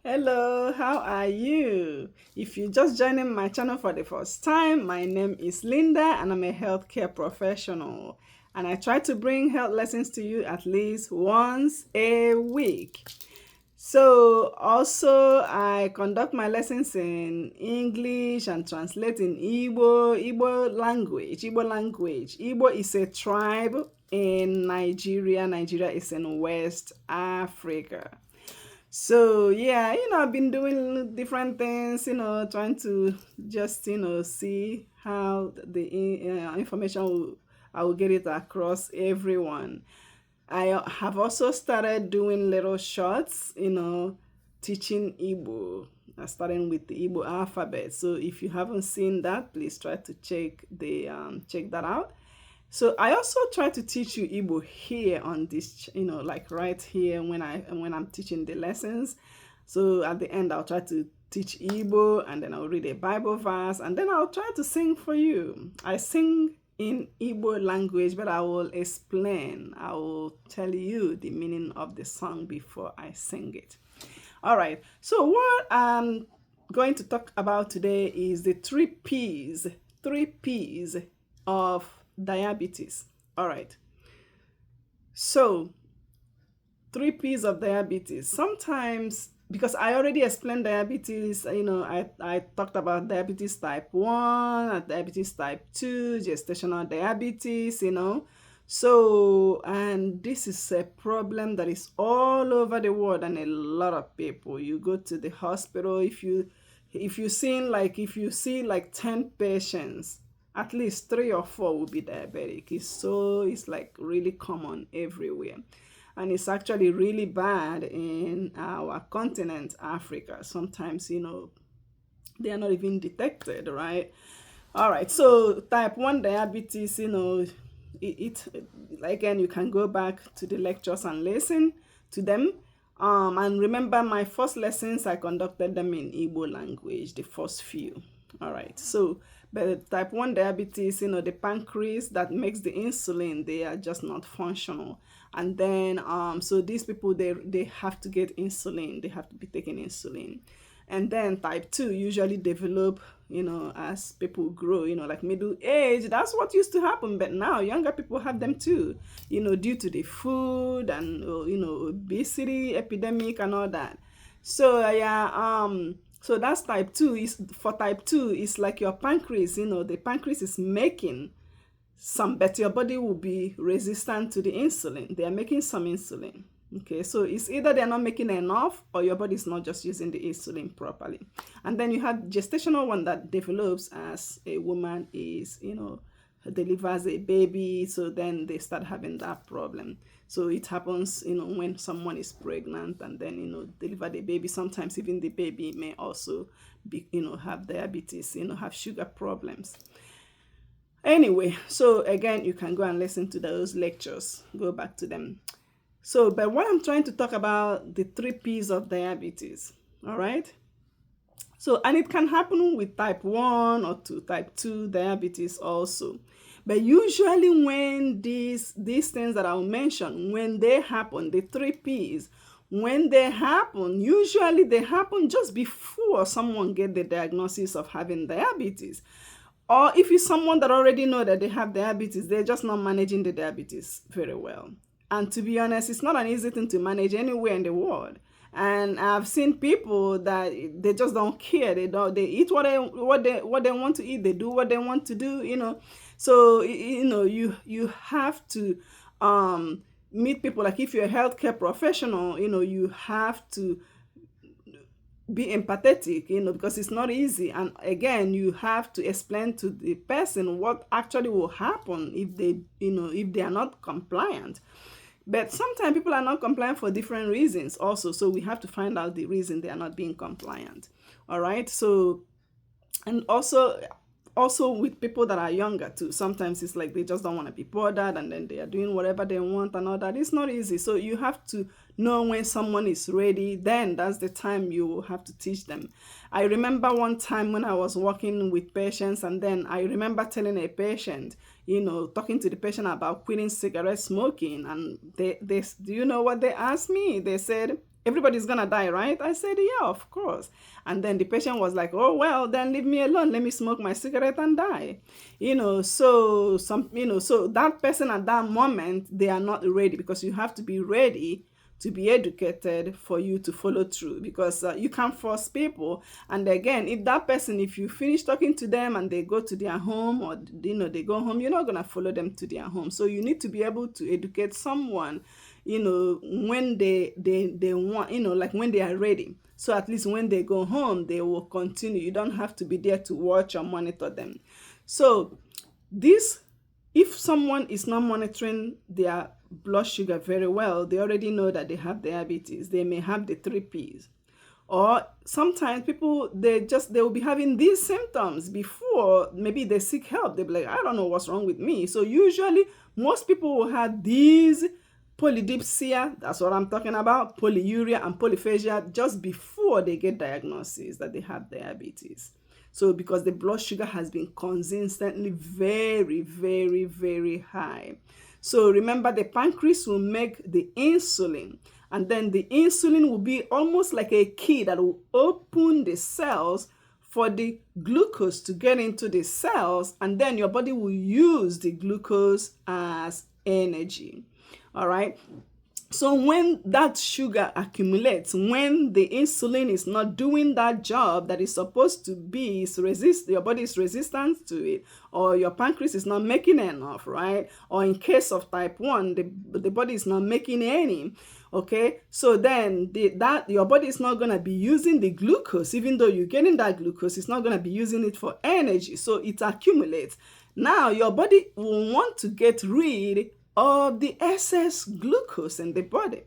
Hello, how are you? If you're just joining my channel for the first time, my name is Linda and I'm a healthcare professional. And I try to bring health lessons to you at least once a week. So also I conduct my lessons in English and translate in Igbo language. Igbo is a tribe in Nigeria. Nigeria is in West Africa. So yeah, I've been doing different things, trying to just, see how the information I will get it across everyone. I have also started doing little shorts, teaching Igbo, starting with the Igbo alphabet. So if you haven't seen that, please try to check that out. So I also try to teach you Igbo here on this, like right here when I'm teaching the lessons. So at the end, I'll try to teach Igbo, and then I'll read a Bible verse, and then I'll try to sing for you. I sing in Igbo language, but I will explain. I will tell you the meaning of the song before I sing it. All right. So what I'm going to talk about today is the three P's of diabetes. All right. So, three P's of diabetes. Sometimes, because I already explained diabetes, I talked about diabetes type 1, diabetes type 2, gestational diabetes, So, and this is a problem that is all over the world, and a lot of people. You go to the hospital, if you see like 10 patients, at least 3 or 4 will be diabetic. It's like really common everywhere. And it's actually really bad in our continent, Africa. Sometimes, they are not even detected, right? All right, so type 1 diabetes, again, you can go back to the lectures and listen to them. And remember, my first lessons, I conducted them in Igbo language, the first few. All right, so but type 1 diabetes, the pancreas that makes the insulin, they are just not functional. And then, so these people, they have to get insulin. They have to be taking insulin. And then type 2 usually develop, as people grow, like middle age. That's what used to happen. But now younger people have them too, due to the food and, obesity epidemic and all that. So, yeah, so that's type 2. For type 2, it's like your pancreas, the pancreas is making some, but your body will be resistant to the insulin. They are making some insulin. Okay, so it's either they're not making enough or your body is not just using the insulin properly. And then you have gestational one that develops as a woman is, delivers a baby, so then they start having that problem. So it happens, when someone is pregnant and then, deliver the baby. Sometimes even the baby may also be, have diabetes, have sugar problems. Anyway, so again, you can go and listen to those lectures, go back to them. So, but what I'm trying to talk about, the 3 P's of diabetes, all right? So, and it can happen with type 1 or type 2 diabetes also. But usually when these things that I'll mention, when they happen, the 3 P's, when they happen, usually they happen just before someone get the diagnosis of having diabetes. Or if it's someone that already know that they have diabetes, they're just not managing the diabetes very well. And to be honest, it's not an easy thing to manage anywhere in the world. And I've seen people that they just don't care. They eat what they want to eat. They do what they want to do. So you have to meet people. Like if you're a healthcare professional, you have to be empathetic, because it's not easy. And again, you have to explain to the person what actually will happen if they are not compliant. But sometimes people are not compliant for different reasons also. So we have to find out the reason they are not being compliant. All right. So, and also with people that are younger too, sometimes it's like they just don't want to be bothered and then they are doing whatever they want and all that. It's not easy. So you have to know when someone is ready, then that's the time you will have to teach them. I remember one time when I was working with patients, and then I remember telling a patient, talking to the patient about quitting cigarette smoking, and they do you know what they asked me? They said, Everybody's gonna die, right? I said, yeah, of course. And then the patient was like, oh, well, then leave me alone. Let me smoke my cigarette and die. So so that person at that moment, they are not ready, because you have to be ready to be educated for you to follow through, because you can't force people. And again, if you finish talking to them and they go to their home, or they go home, you're not going to follow them to their home. So you need to be able to educate someone, when they want, like when they are ready. So at least when they go home, they will continue. You don't have to be there to watch or monitor them. So if someone is not monitoring their blood sugar very well, they already know that they have diabetes. They may have the 3 Ps. Or sometimes people, they will be having these symptoms before maybe they seek help. They'll be like, I don't know what's wrong with me. So usually most people will have these polydipsia, that's what I'm talking about, polyurea and polyphagia, just before they get diagnosis that they have diabetes. So because the blood sugar has been consistently very, very, very high. So remember, the pancreas will make the insulin, and then the insulin will be almost like a key that will open the cells for the glucose to get into the cells, and then your body will use the glucose as energy. All right. So when that sugar accumulates, when the insulin is not doing that job that is supposed to be, your body is resistant to it, or your pancreas is not making enough, right? Or in case of type 1, the body is not making any, okay? So then your body is not going to be using the glucose. Even though you're getting that glucose, it's not going to be using it for energy. So it accumulates. Now your body will want to get rid of the excess glucose in the body,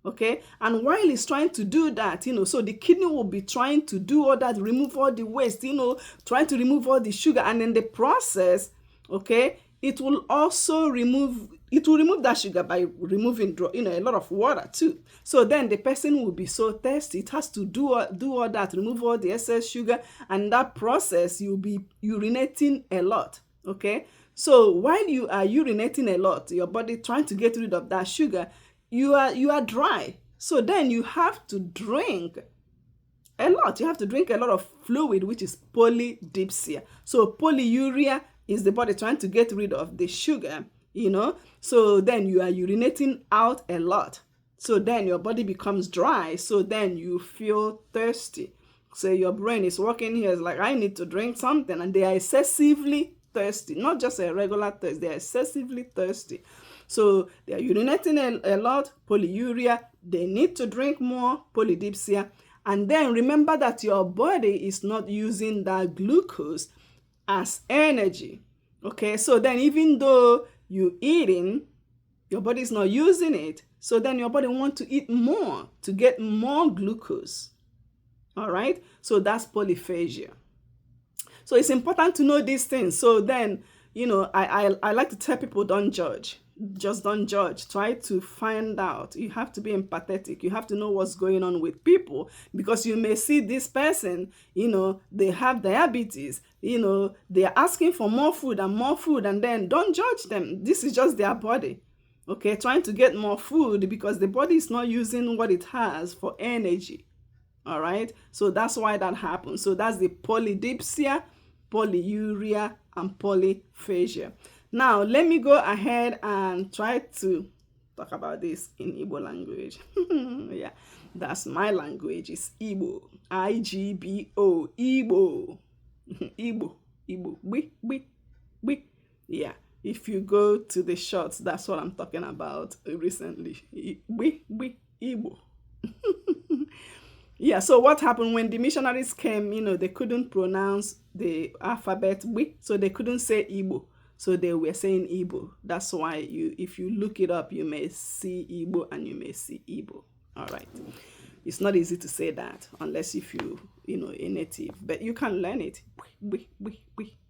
okay? And while it's trying to do that, so the kidney will be trying to do all that, remove all the waste, trying to remove all the sugar, and in the process, okay, it will remove that sugar by removing, a lot of water too. So then the person will be so thirsty. It has to do all that, remove all the excess sugar, and in that process, you'll be urinating a lot, okay? So while you are urinating a lot, your body trying to get rid of that sugar, you are dry. So then you have to drink a lot. You have to drink a lot of fluid, which is polydipsia. So polyurea is the body trying to get rid of the sugar, So then you are urinating out a lot. So then your body becomes dry. So then you feel thirsty. So your brain is working here. It's like, I need to drink something. And they are excessively thirsty, not just a regular thirst, they are excessively thirsty. So they are urinating a lot, polyurea, they need to drink more, polydipsia. And then remember that your body is not using that glucose as energy, okay? So then even though you're eating, your body is not using it, so then your body wants to eat more to get more glucose, all right? So that's polyphagia. So it's important to know these things. So then, I like to tell people, don't judge. Just don't judge. Try to find out. You have to be empathetic. You have to know what's going on with people, because you may see this person, they have diabetes, they're asking for more food, and then don't judge them. This is just their body, okay? Trying to get more food because the body is not using what it has for energy, all right? So that's why that happens. So that's the polydipsia, polyurea, and polyphagia. Now, let me go ahead and try to talk about this in Igbo language. Yeah, that's my language. It's Igbo. I-G-B-O. Igbo. Igbo. We. Yeah, if you go to the shorts, that's what I'm talking about recently. Igbo. Yeah, so what happened when the missionaries came, they couldn't pronounce the alphabet, so they couldn't say Igbo. So they were saying Igbo. That's why if you look it up, you may see Igbo and you may see Igbo. All right. It's not easy to say that unless if you, a native, but you can learn it.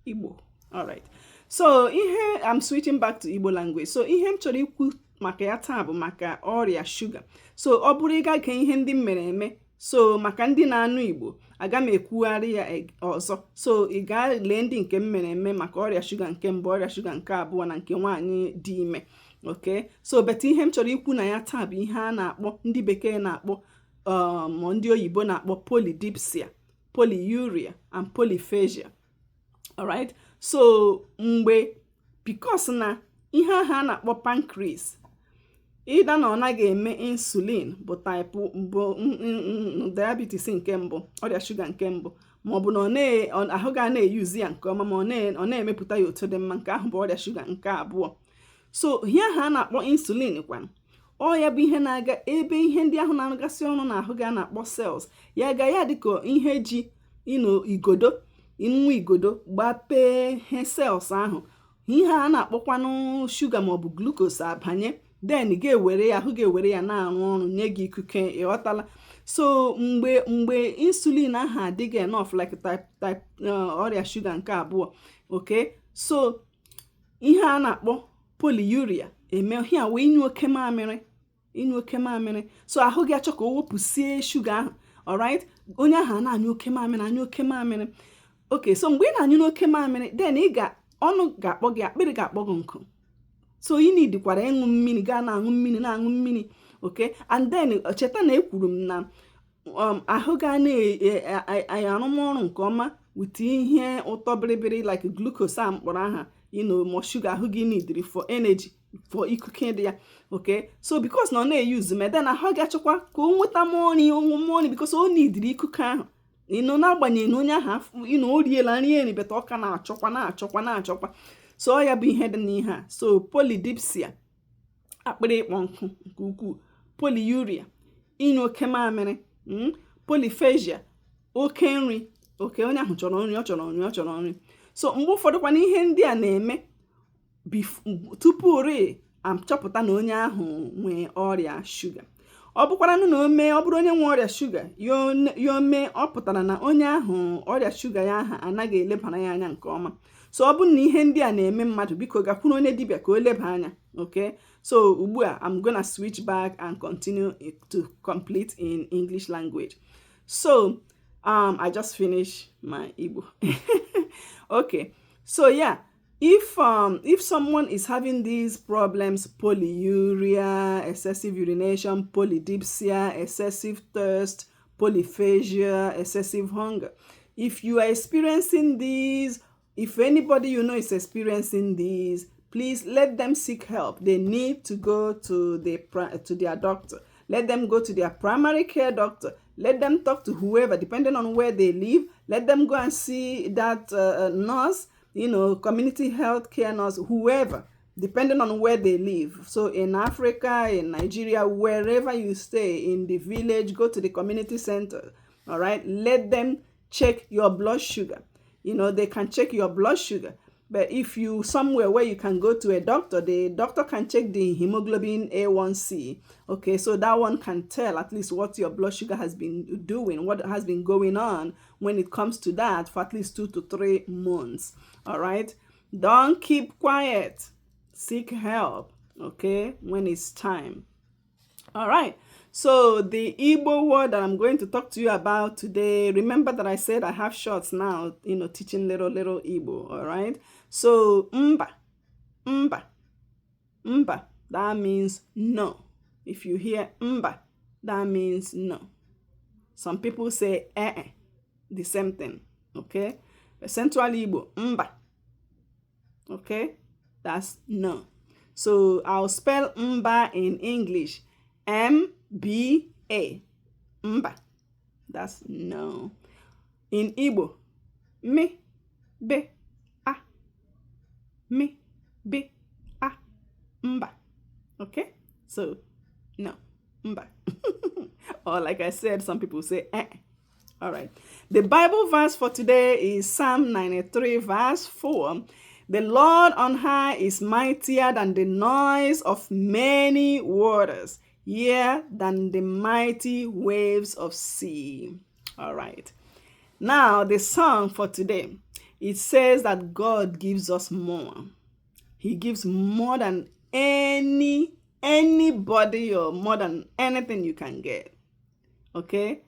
Igbo. All right. So here I'm switching back to Igbo language. So ihe m chọrọ ikwu maka ya taa bụ maka ọrịa sugar. So ọ bụrụ ịga ka ihe ndị mere eme. So maka ndị na-anụ Igbo, aga m ekwugharị ya ọzọ. So ị ga-lee ndị nke m mere eme maka ọrịa shuga nke mbụ, ọrịa shuga nke abụọ, na nke nwaanyị dị ime. okay? So but ihe m chọrọ ikwu na ya taa bụ ihe a na-akpọ, ndị bekee na-akpọ ndị oyibo na-akpọ polydipsia, polyurea and polyphagia. Alright, so mgbe because na ihe ahụ a na-akpọ pancreas ịda na ọ naghị eme insulin bụ type bụ diabetes nke mbụ, ọrịa shuga nke mbụ, maọbụ na ahụ ga na-eyuzi ya nke ọma ma ọ na-emepụta ya otu dị mma, nke ahụ bụ ọrịa shuga nke abụọ. So ihe ahụ a na-akpọ insulin kwa ọ ya bụ ihe na-aga ebe ihe ndị ahụ na-agasị ọnụ n'ahụ ga na-akpọ cells ya ga ya dịka ihe ji igodo nwa igodo gbapee he cells ahụ, ihe a na-akpọkwanụ shuga maọbụ glucose abanye, then ga-ewere ya ahụ ga-ewere ya na-arụ ọrụ nye gị ikuke, ịghọtala. So mgbe insulin ahụ adịghị enough like type ọrịa shuga nke abụọ, okay, so ihe a na-akpọ polyurea eme ihe a wee inyu oke mamịrị, so ahụ gị achọ ka o wepụsie shuga ahụ. Alright, onye ahụ na-anyụ oke mamịrị, okay, so mgbe ị na-anyụ n'oke mamịrị, then ọnụ ga-akpọ gị, akpịrị ga-akpọ gị nkụ, so ị nidikwara ịṅụ mmiri, gaa na-aṅụ mmiri, okay. And then cheta na ekwuru m na ahụ ga na-arụmọrụ nke ọma wit ihe ụtọ biribiri like glucose a mkpọrọ aha ma shuga ahụ gị nidiri for energy, for ikuke dị ya, okay. So because na ọ na-eyuzu mede na ahụ ga-achọkwa ka o nweta mmụọ because o nidiri ikuke ahụ, n'agbanyeghị na onye ahụ o riela nri eri beta ọka na-achọkwa. So ọ ya bụ ihe dị n'ihe a. So polydipsia, akpịrị ịkpọ nkụ nke ukwuu, polyurea, inye oke mamịrị, polyphagia, oke nri, oke onye ahụ chọrọ nri. So mgbe ụfọdụkwa na ihe ndị a na-eme tupu achọpụta na onye ahụ nwee ọrịa shuga. Ọ bụkwara na ọ bụrụ onye nwe ọrịa shuga ya ome, ọ pụtara na onye ahụ ọrịa shuga ya aha anaghị elebara ya anya nke ọma. So ọ bụrụ na ihe ndị a na-eme mmadụ, biko gakwuru onye dibịa ka o leba anya, okay. So ugbu a I'm gonna switch back and continue to complete in English language. So I just finished my Igbo. Okay, so yeah, if someone is having these problems, polyurea, excessive urination, polydipsia, excessive thirst, polyphagia, excessive hunger, if you are experiencing these, if anybody you know is experiencing these, please let them seek help. They need to go to their doctor. Let them go to their primary care doctor. Let them talk to whoever, depending on where they live. Let them go and see that nurse, community health care nurse, whoever, depending on where they live. So in Africa, in Nigeria, wherever you stay, in the village, go to the community center. All right, let them check your blood sugar. They can check your blood sugar. But if you somewhere where you can go to a doctor, the doctor can check the hemoglobin A1C. Okay, so that one can tell at least what your blood sugar has been doing, what has been going on when it comes to that for at least 2 to 3 months. All right, don't keep quiet. Seek help, okay, when it's time. All right. So the Igbo word that I'm going to talk to you about today, remember that I said I have shorts now, teaching little Igbo, all right? So, mba, that means no. If you hear mba, that means no. Some people say the same thing, okay? But Central Igbo, mba, okay? That's no. So I'll spell mba in English, M-B-A, mba, that's no. In Igbo, me, be, a, me, be, a, mba, okay? So, no, mba. Or like I said, some people say, All right. The Bible verse for today is Psalm 93, verse 4. The Lord on high is mightier than the noise of many waters, yea, than the mighty waves of sea. All right. Now, the song for today, it says that God gives us more. He gives more than anybody or more than anything you can get. Okay?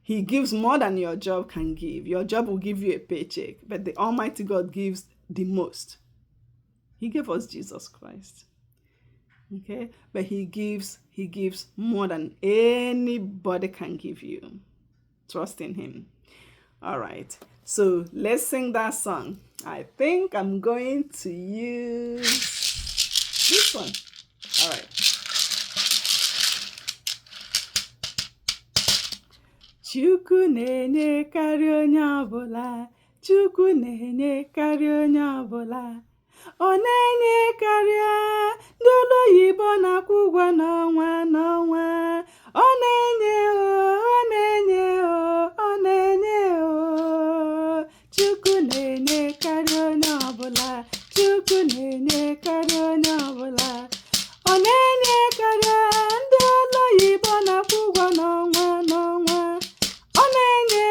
He gives more than your job can give. Your job will give you a paycheck, but the Almighty God gives the most. He gave us Jesus Christ. Okay, but he gives more than anybody can give you. Trust in him. All right, so let's sing that song. I think I'm going to use this one. All right. Chukwu na-enye karịa onye ọbụla. Chukwu na-enye karịa onye ọbụla. Ọ na-enye karịa ndị olu oyibo na-akwụ ụgwọ n'ọnwa n'ọnwa. Ọ na-enye ọ na-enye ọ na-enye Chukwu na-enye karịa onye ọbụla. Chukwu na-enye karịa onye ọbụla. Ọ na-enye karịa ndị olu oyibo na-akwụ ụgwọ n'ọnwa n'ọnwa. Ọ na-enye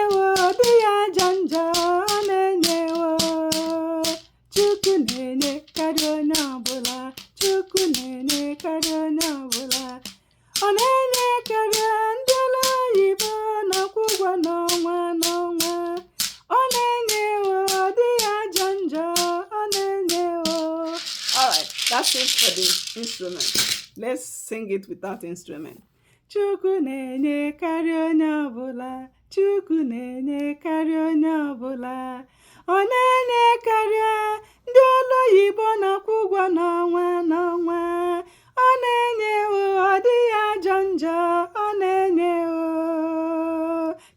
ọ dịghị ajọ njọ. Ọ na-enye Chukwu na-enye karịa onye ọbụla. Chukwu na-enye karịa onye ọbụla. Ọ na-enye karịa ndị olu oyibo na-akwụ ụgwọ n'ọnwa n'ọnwa. Ọ na-enye ọ dịghị ajọ njọ. Ọ na-enye All right, that's it for the instrument. Let's sing it without instrument. Chukwu na-enye karịa onye ọbụla. Chukwu na-enye karịa onye ọbụla. Ọ na-enye karịa ndị olu oyibo na-akwụ ụgwọ n'ọnwa n'ọnwa. Ọ na-enye ọ dịghị ajọ njọ. Ọ na-enye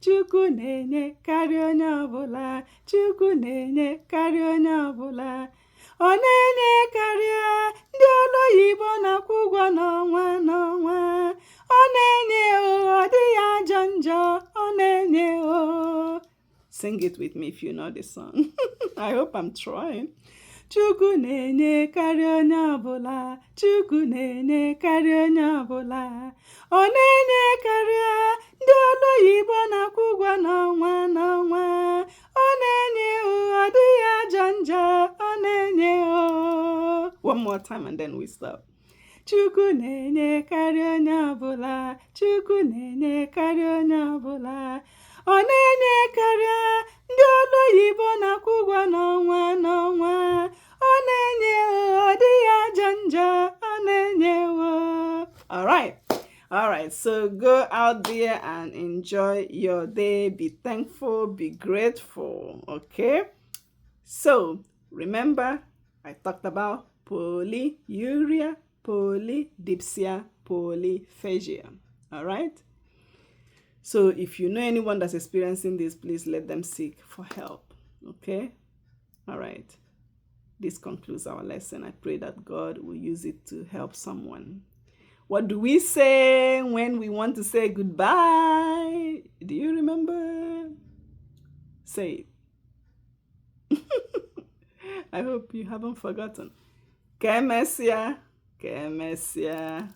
Chukwu na-enye karịa onye ọbụla. Chukwu na-enye karịa onye ọbụla. Ọ na-enye karịa ndị olu oyibo na-akwụ ụgwọ n'ọnwa n'ọnwa. Ọ na-enye ọ dịghị ajọ njọ. Ọ na-enye Sing it with me if you know the song. I hope I'm trying. Chukwu na-enye karịa onye ọbụla. Chukwu na-enye karịa onye ọbụla. Ọ na-enye karịa ndị olu oyibo na-akwụ ụgwọ n'ọnwa n'ọnwa. Ọ na-enye ọ dịghị ajọ njọ. Ọ na-enye One more time and then we stop. Chukwu na-enye karịa onye ọbụla. Chukwu na-enye karịa onye ọbụla. Ọ na-enye karịa ndị olu oyibo na-akwụ ụgwọ n'ọnwa n'ọnwa. Ọ na-enye ọ dịghị ajọ njọ. Ọ na-enye All right, so go out there and enjoy your day. Be thankful, be grateful, okay? So, remember, I talked about polyurea, polydipsia, polyphagia, all right? So if you know anyone that's experiencing this, please let them seek for help, okay? All right. This concludes our lesson. I pray that God will use it to help someone. What do we say when we want to say goodbye? Do you remember? Say it. I hope you haven't forgotten. Que mesia, que mesia.